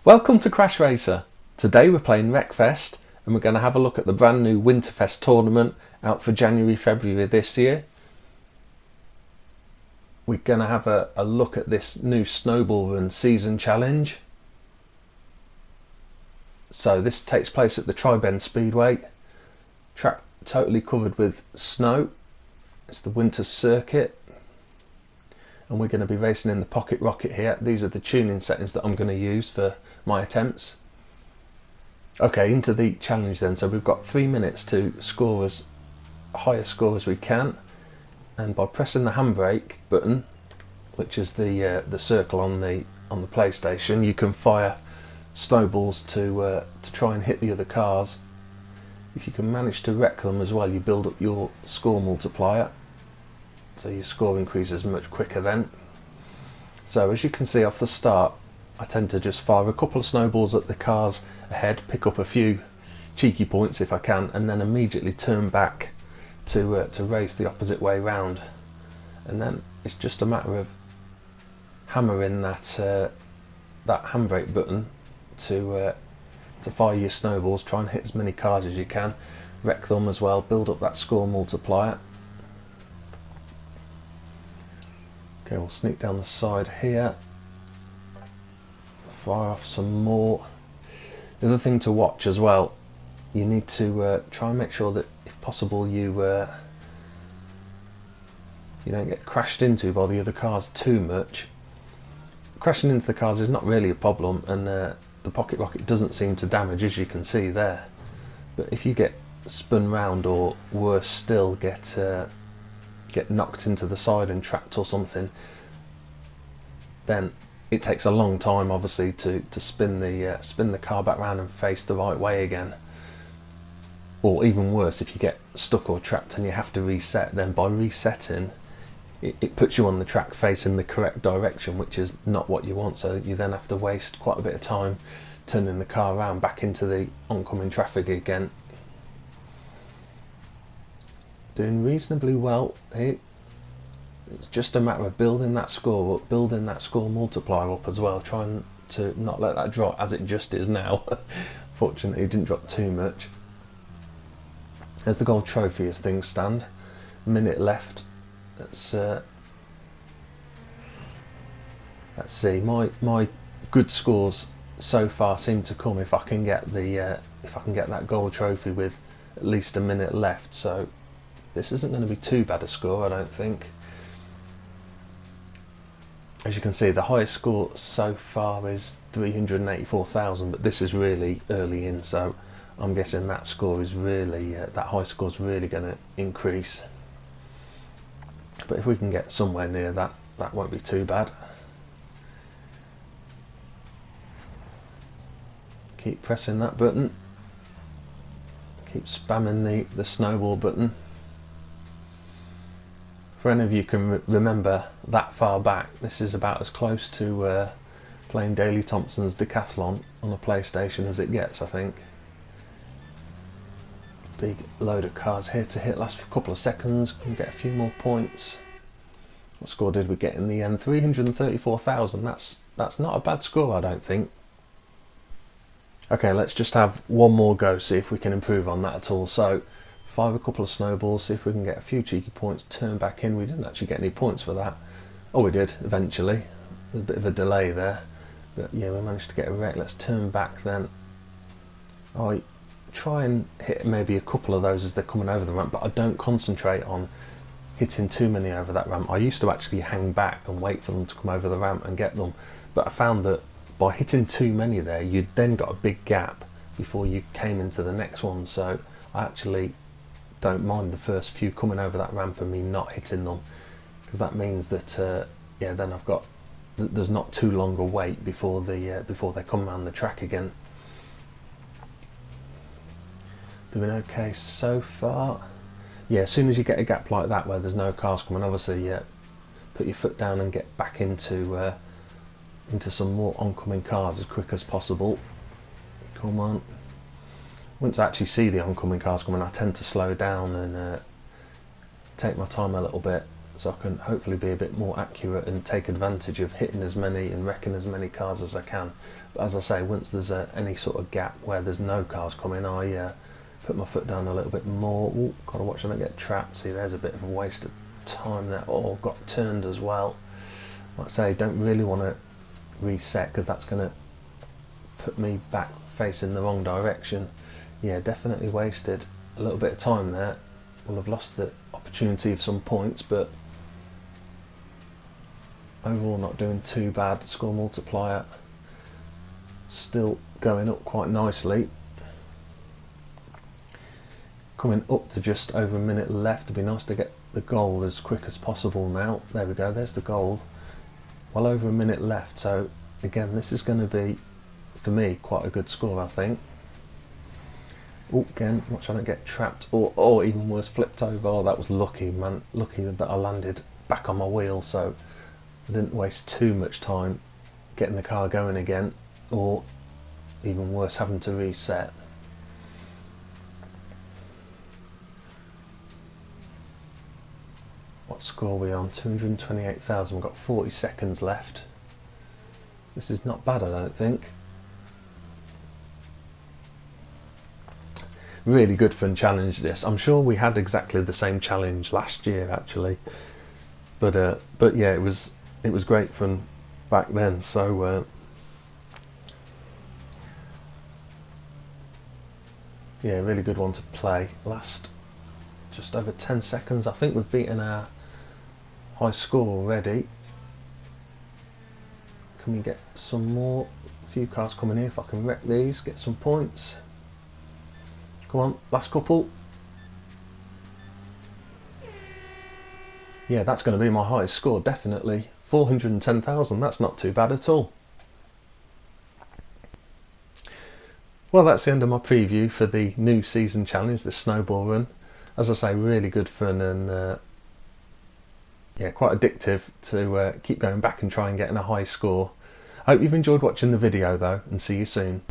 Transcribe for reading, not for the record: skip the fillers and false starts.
Welcome to CrashRacer. Today we're playing Wreckfest and we're going to have a look at the brand new Winterfest tournament out for January, February this year. We're going to have a look at this new snowball run season challenge. So this takes place at the Tribend Speedway. Track totally covered with snow. It's the winter circuit. And we're going to be racing in the pocket rocket here. These are the tuning settings that I'm going to use for my attempts. Okay, into the challenge then. So we've got 3 minutes to score as high a score as we can, and by pressing the handbrake button, which is the circle on the PlayStation, you can fire snowballs to try and hit the other cars. If you can manage to wreck them as well, you build up your score multiplier. So your score increases much quicker then. So as you can see off the start, I tend to just fire a couple of snowballs at the cars ahead, pick up a few cheeky points if I can, and then immediately turn back to race the opposite way round. And then it's just a matter of hammering that handbrake button to fire your snowballs. Try and hit as many cars as you can, wreck them as well, build up that score multiplier. Okay, we'll sneak down the side here, fire off some more. The other thing to watch as well, you need to try and make sure that if possible you don't get crashed into by the other cars too much. Crashing into the cars is not really a problem, and the pocket rocket doesn't seem to damage, as you can see there. But if you get spun round, or worse still, get knocked into the side and trapped or something, then it takes a long time obviously to spin the car back round and face the right way again. Or even worse, if you get stuck or trapped and you have to reset, then by resetting it puts you on the track facing the correct direction, which is not what you want. So you then have to waste quite a bit of time turning the car around back into the oncoming traffic again. Doing reasonably well here. It's just a matter of building that score up, building that score multiplier up as well, trying to not let that drop as it just is now. Fortunately it didn't drop too much. There's the gold trophy as things stand. A minute left. Let's see. My good scores so far seem to come if I can get that gold trophy with at least a minute left. So this isn't going to be too bad a score, I don't think. As you can see, the highest score so far is 384,000, but this is really early in, so I'm guessing that score is really that high score is really going to increase. But if we can get somewhere near that, that won't be too bad. Keep pressing that button. Keep spamming the snowball button. For any of you can remember that far back, this is about as close to playing Daley Thompson's Decathlon on a PlayStation as it gets, I think. Big load of cars here to hit, last for a couple of seconds, can get a few more points. What score did we get in the end? 334,000, that's not a bad score, I don't think. Okay, let's just have one more go, see if we can improve on that at all. So fire a couple of snowballs, see if we can get a few cheeky points, turn back in. We didn't actually get any points for that. Oh, we did eventually. There's a bit of a delay there, but yeah, we managed to get a wreck. Let's turn back then. I try and hit maybe a couple of those as they're coming over the ramp, but I don't concentrate on hitting too many over that ramp. I used to actually hang back and wait for them to come over the ramp and get them, but I found that by hitting too many there, you'd then got a big gap before you came into the next one. So I actually don't mind the first few coming over that ramp and me not hitting them, because that means that yeah, then there's not too long a wait before they come around the track again. Doing okay so far. Yeah, as soon as you get a gap like that where there's no cars coming, obviously put your foot down and get back into some more oncoming cars as quick as possible. Come on. Once I actually see the oncoming cars coming, I tend to slow down and take my time a little bit. so I can hopefully be a bit more accurate and take advantage of hitting as many and wrecking as many cars as I can. But as I say, once there's any sort of gap where there's no cars coming, I put my foot down a little bit more. Ooh, gotta watch I don't get trapped. See, there's a bit of a waste of time there. Oh, got turned as well. Like I say, don't really want to reset because that's going to put me back facing the wrong direction. Yeah, definitely wasted a little bit of time there. Will have lost the opportunity of some points, but overall not doing too bad. Score multiplier still going up quite nicely. Coming up to just over a minute left. It'd be nice to get the goal as quick as possible now. There we go, there's the goal. Well over a minute left, so again this is going to be, for me, quite a good score, I think. Oh, again, watch I don't get trapped, or even worse, flipped over. Oh, that was lucky, man. Lucky that I landed back on my wheel, so I didn't waste too much time getting the car going again, or even worse, having to reset. What score are we on? 228,000. We've got 40 seconds left. This is not bad, I don't think. Really good fun challenge this. I'm sure we had exactly the same challenge last year actually, but yeah, it was great fun back then. So yeah, really good one to play. Last just over 10 seconds. I think we've beaten our high score already. Can we get some more? A few cars coming here. If I can wreck these, get some points. Come on, last couple. Yeah, that's going to be my highest score, definitely. 410,000, that's not too bad at all. Well, that's the end of my preview for the new season challenge, the snowball run. As I say, really good fun and yeah, quite addictive to keep going back and try and getting a high score. I hope you've enjoyed watching the video though, and see you soon.